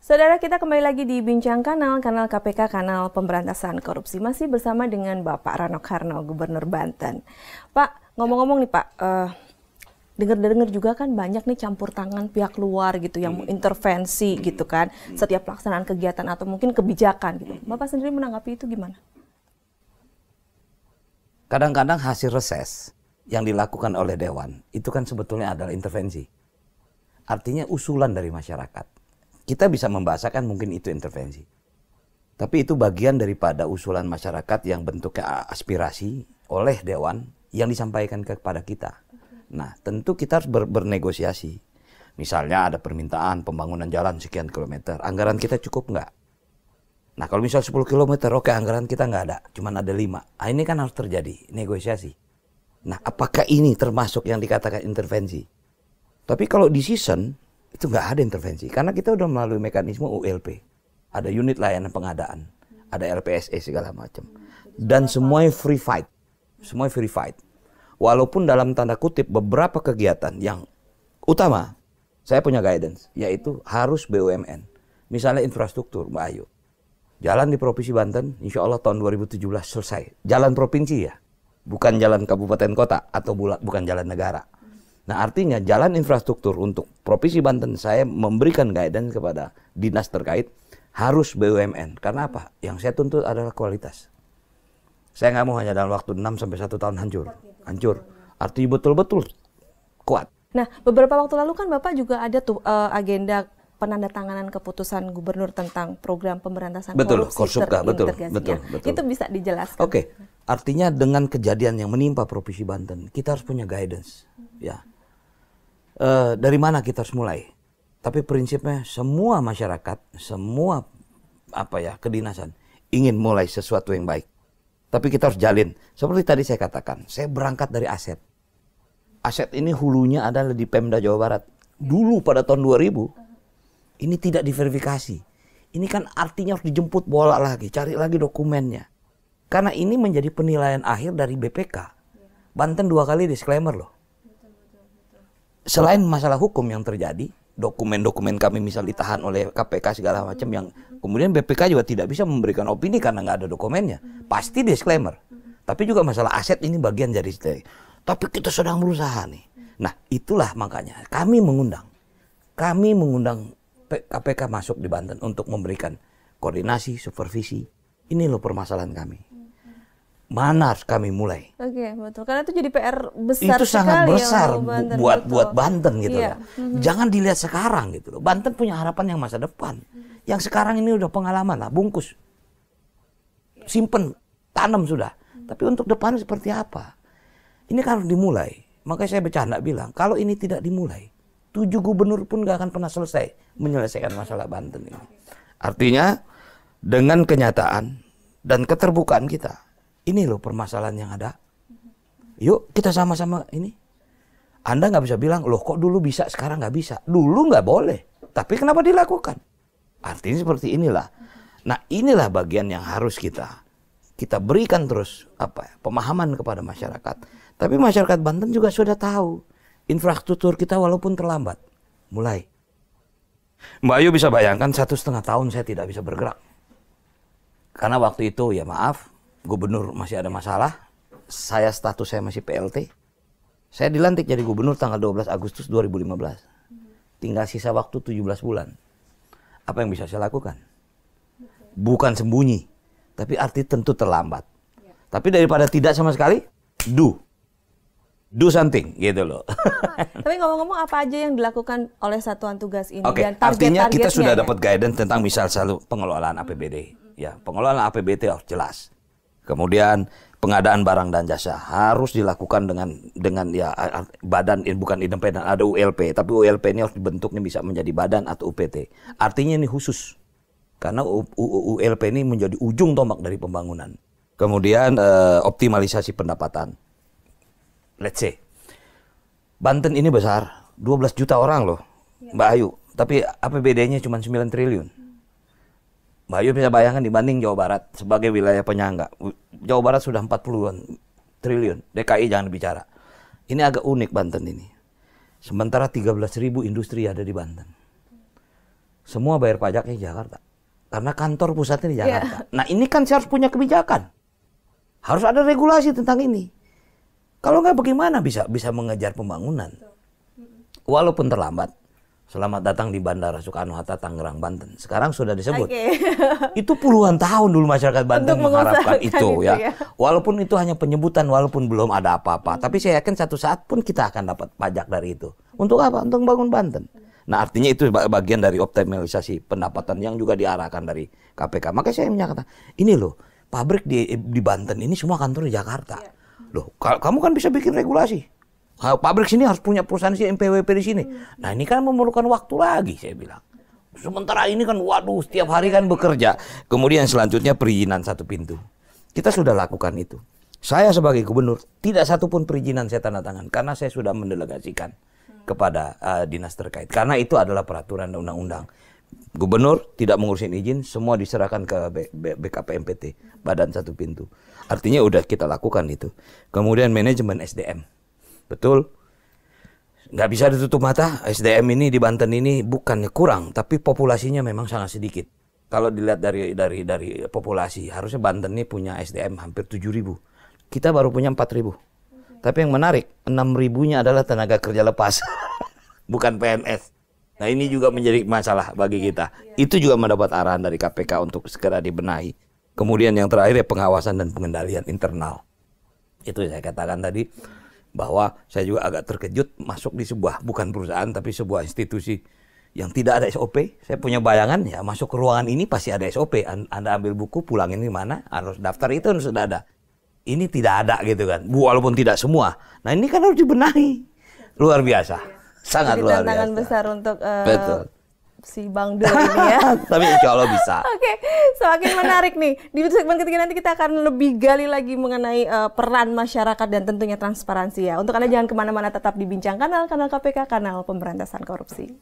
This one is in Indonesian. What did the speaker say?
Saudara, kita kembali lagi di Bincang Kanal KPK, Kanal Pemberantasan Korupsi. Masih bersama dengan Bapak Rano Karno, Gubernur Banten. Pak, ngomong-ngomong nih Pak, dengar-dengar juga kan banyak nih campur tangan pihak luar gitu yang intervensi gitu kan, setiap pelaksanaan kegiatan atau mungkin kebijakan gitu. Bapak sendiri menanggapi itu gimana? Kadang-kadang hasil reses yang dilakukan oleh Dewan itu kan sebetulnya adalah intervensi. Artinya usulan dari masyarakat. Kita bisa membahasakan mungkin itu intervensi. Tapi itu bagian daripada usulan masyarakat yang bentuknya aspirasi oleh Dewan yang disampaikan kepada kita. Nah, tentu kita harus bernegosiasi. Misalnya ada permintaan pembangunan jalan sekian kilometer. Anggaran kita cukup nggak? Nah, kalau misal 10 kilometer, oke, anggaran kita nggak ada. Cuma ada 5. Nah, ini kan harus terjadi negosiasi. Nah, apakah ini termasuk yang dikatakan intervensi? Tapi kalau di season, itu nggak ada intervensi. Karena kita udah melalui mekanisme ULP. Ada unit layanan pengadaan. Ada LPSE segala macam. Dan semuanya free fight. Semuanya free fight. Walaupun dalam tanda kutip beberapa kegiatan yang utama, saya punya guidance. Yaitu harus BUMN. Misalnya infrastruktur, Mbak Ayu. Jalan di Provinsi Banten, insya Allah tahun 2017 selesai. Jalan provinsi ya. Bukan jalan kabupaten kota atau bukan jalan negara. Nah, artinya jalan infrastruktur untuk Provinsi Banten saya memberikan guidance kepada dinas terkait harus BUMN. Karena apa? Yang saya tuntut adalah kualitas. Saya nggak mau hanya dalam waktu 6 sampai 1 tahun hancur. Hancur. Artinya betul-betul kuat. Nah, beberapa waktu lalu kan Bapak juga ada tuh agenda penandatanganan keputusan gubernur tentang program pemberantasan korupsi terintegrasi. Betul. Itu bisa dijelaskan. Oke. Artinya dengan kejadian yang menimpa Provinsi Banten, kita harus punya guidance. Ya. Dari mana kita harus mulai? Tapi prinsipnya semua masyarakat, semua kedinasan ingin mulai sesuatu yang baik. Tapi kita harus jalin. Seperti tadi saya katakan, saya berangkat dari aset. Aset ini hulunya adalah di Pemda Jawa Barat. Dulu pada tahun 2000, ini tidak diverifikasi. Ini kan artinya harus dijemput bola lagi, cari lagi dokumennya. Karena ini menjadi penilaian akhir dari BPK. Banten 2 kali disclaimer loh. Selain masalah hukum yang terjadi, dokumen-dokumen kami misal ditahan oleh KPK segala macam yang kemudian BPK juga tidak bisa memberikan opini karena nggak ada dokumennya. Pasti disclaimer. Tapi juga masalah aset ini bagian dari itu. Tapi kita sedang berusaha nih. Nah, itulah makanya kami mengundang KPK masuk di Banten untuk memberikan koordinasi, supervisi. Ini loh permasalahan kami. Mana harus kami mulai? Oke, betul. Karena itu jadi PR besar itu sangat sekali besar ya Banten, buat Banten gitu iya. loh. Jangan dilihat sekarang gitu loh. Banten punya harapan yang masa depan. Yang sekarang ini udah pengalaman lah, bungkus. Simpen, tanam sudah. Tapi untuk depan seperti apa? Ini kan harus dimulai. Makanya saya bercanda bilang, kalau ini tidak dimulai, 7 gubernur pun gak akan pernah selesai menyelesaikan masalah Banten ini. Artinya, dengan kenyataan dan keterbukaan kita, ini loh permasalahan yang ada. Yuk kita sama-sama ini. Anda nggak bisa bilang, loh kok dulu bisa sekarang nggak bisa. Dulu nggak boleh. Tapi kenapa dilakukan? Artinya seperti inilah. Nah, inilah bagian yang harus kita berikan terus pemahaman kepada masyarakat. Tapi masyarakat Banten juga sudah tahu. Infrastruktur kita walaupun terlambat. Mulai. Mbak Ayu bisa bayangkan 1,5 tahun saya tidak bisa bergerak. Karena waktu itu ya maaf. Gubernur masih ada masalah, status saya masih PLT. Saya dilantik jadi gubernur tanggal 12 Agustus 2015. Tinggal sisa waktu 17 bulan. Apa yang bisa saya lakukan? Bukan sembunyi, tapi arti tentu terlambat. Tapi daripada tidak sama sekali, do something gitu loh. Tapi ngomong-ngomong apa aja yang dilakukan oleh satuan tugas ini dan artinya kita sudah ya? dapat guidance tentang misal selalu pengelolaan APBD. Ya, pengelolaan APBD harus jelas. Kemudian pengadaan barang dan jasa harus dilakukan dengan ya badan bukan independen, ada ULP, tapi ULP ini harus dibentuknya bisa menjadi badan atau UPT. Artinya ini khusus. Karena ULP ini menjadi ujung tombak dari pembangunan. Kemudian optimalisasi pendapatan. Let's say Banten ini besar, 12 juta orang loh, Mbak Ayu, tapi APBD-nya cuma 9 triliun. Mbak Ayu bisa bayangkan dibanding Jawa Barat sebagai wilayah penyangga. Jawa Barat sudah 40-an triliun. DKI jangan bicara. Ini agak unik Banten ini. Sementara 13.000 industri ada di Banten. semua bayar pajaknya di Jakarta. Karena kantor pusatnya di Jakarta. Nah ini kan saya harus punya kebijakan. Harus ada regulasi tentang ini. Kalau nggak bagaimana bisa mengejar pembangunan. Walaupun terlambat. Selamat datang di Bandara Soekarno-Hatta, Tangerang, Banten. Sekarang sudah disebut. Itu puluhan tahun dulu masyarakat Banten mengharapkan itu ya. Walaupun itu hanya penyebutan, walaupun belum ada apa-apa. Tapi saya yakin satu saat pun kita akan dapat pajak dari itu. Untuk apa? Untuk bangun Banten. Nah artinya itu bagian dari optimalisasi pendapatan yang juga diarahkan dari KPK. Makanya saya menyatakan, ini loh, pabrik di Banten ini semua kantor di Jakarta. Loh, kamu kan bisa bikin regulasi. Pabrik sini harus punya perusahaan MPWP di sini. Nah ini kan memerlukan waktu lagi, saya bilang. Sementara ini kan, waduh, setiap hari kan bekerja. Kemudian selanjutnya perizinan satu pintu. Kita sudah lakukan itu. Saya sebagai gubernur, tidak satupun perizinan saya tanda tangan. Karena saya sudah mendelegasikan kepada dinas terkait. Karena itu adalah peraturan undang-undang. Gubernur tidak mengurusin izin, semua diserahkan ke BKPMPT, Badan Satu Pintu. Artinya udah kita lakukan itu. Kemudian manajemen SDM. Betul, nggak bisa ditutup mata, SDM ini di Banten ini bukannya kurang, tapi populasinya memang sangat sedikit. Kalau dilihat dari populasi, harusnya Banten ini punya SDM hampir 7.000. Kita baru punya 4.000. Tapi yang menarik, 6.000-nya adalah tenaga kerja lepas, bukan PNS. Nah ini juga menjadi masalah bagi kita. Itu juga mendapat arahan dari KPK untuk segera dibenahi. Kemudian yang terakhir ya pengawasan dan pengendalian internal. Itu saya katakan tadi. Bahwa saya juga agak terkejut masuk di sebuah, bukan perusahaan, tapi sebuah institusi yang tidak ada SOP. Saya punya bayangan, ya masuk ke ruangan ini pasti ada SOP. Anda ambil buku, pulangin di mana, harus daftar itu sudah ada. Ini tidak ada gitu kan, walaupun tidak semua. Nah ini kan harus dibenahi. Luar biasa, sangat luar biasa. Tantangan besar untuk betul. Si Bang Dul ini ya. Tapi insya Allah bisa. Oke, semakin menarik nih. Di segmen ketiga nanti kita akan lebih gali lagi mengenai peran masyarakat dan tentunya transparansi ya. Untuk Anda jangan kemana-mana, tetap di Bincang Kanal KPK, kanal pemberantasan korupsi.